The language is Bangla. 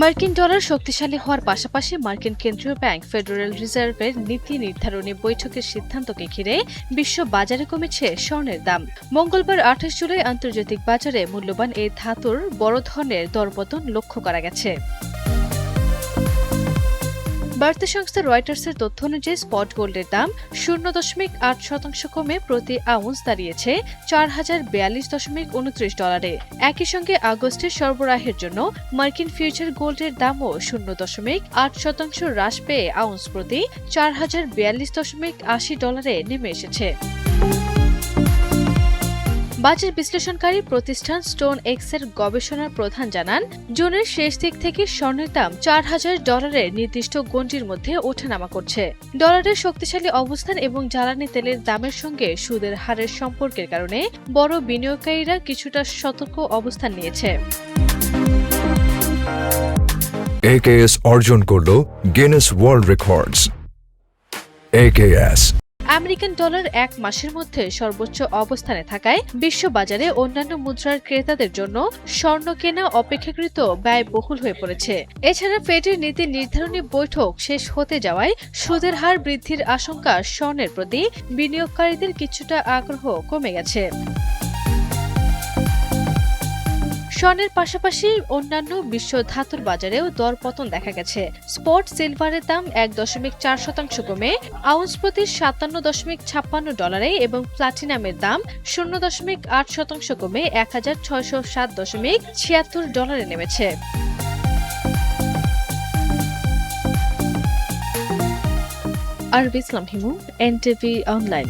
মার্কিন ডলার শক্তিশালী হওয়ার পাশাপাশি মার্কিন কেন্দ্রীয় ব্যাংক ফেডারেল রিজার্ভের নীতি নির্ধারণী বৈঠকের সিদ্ধান্তকে ঘিরে বিশ্ব বাজারে কমেছে স্বর্ণের দাম। মঙ্গলবার 28 জুলাই আন্তর্জাতিক বাজারে মূল্যবান এই ধাতুর বড় ধরনের দরপতন লক্ষ্য করা গেছে। বার্তা সংস্থা রয়টার্সের তথ্য অনুযায়ী স্পট গোল্ডের দাম 0.8% কমে প্রতি আউন্স দাঁড়িয়েছে $4,042.29। একই সঙ্গে আগস্টের সরবরাহের জন্য মার্কিন ফিউচার গোল্ডের দামও 0.8% হ্রাস পেয়ে আউন্স প্রতি $4,042.80 নেমে এসেছে। বাজার বিশ্লেষণকারী প্রতিষ্ঠান স্টোন এক্সের গবেষণার প্রধান জানান, জুনের শেষ দিক থেকে স্বর্ণের দাম $4,000 নির্দিষ্ট গণ্ডির মধ্যে ওঠানামা করছে। ডলারের শক্তিশালী অবস্থান এবং জ্বালানি তেলের দামের সঙ্গে সুদের হারের সম্পর্কের কারণে বড় বিনিয়োগকারীরা কিছুটা সতর্ক অবস্থান নিয়েছে। AKS অর্জন করল Guinness world records. AKS American dollar এক মাসের মধ্যে সর্বোচ্চ অবস্থানে থাকায় বিশ্ববাজারে অন্যান্য মুদ্রার ক্রেতাদের জন্য স্বর্ণ কেনা অপেক্ষাকৃত ব্যয়বহুল হয়ে পড়েছে। এছাড়া ফেডের নীতি নির্ধারণী বৈঠক শেষ হতে যাওয়ায় সুদের হার বৃদ্ধির আশঙ্কা স্বর্ণের প্রতি বিনিয়োগকারীদের কিছুটা আগ্রহ কমে গেছে। স্বর্ণের পাশাপাশি অন্যান্য বিশ্ব ধাতুর বাজারেও দরপতন দেখা গেছে। স্পট সিলভারের দাম 1.4% কমে আউন্স প্রতি $57.56 এবং প্লাটিনামের দাম 0.8% কমে $1,607.76 নেমেছে। আরবি ইসলাম হিমু, NTV অনলাইন।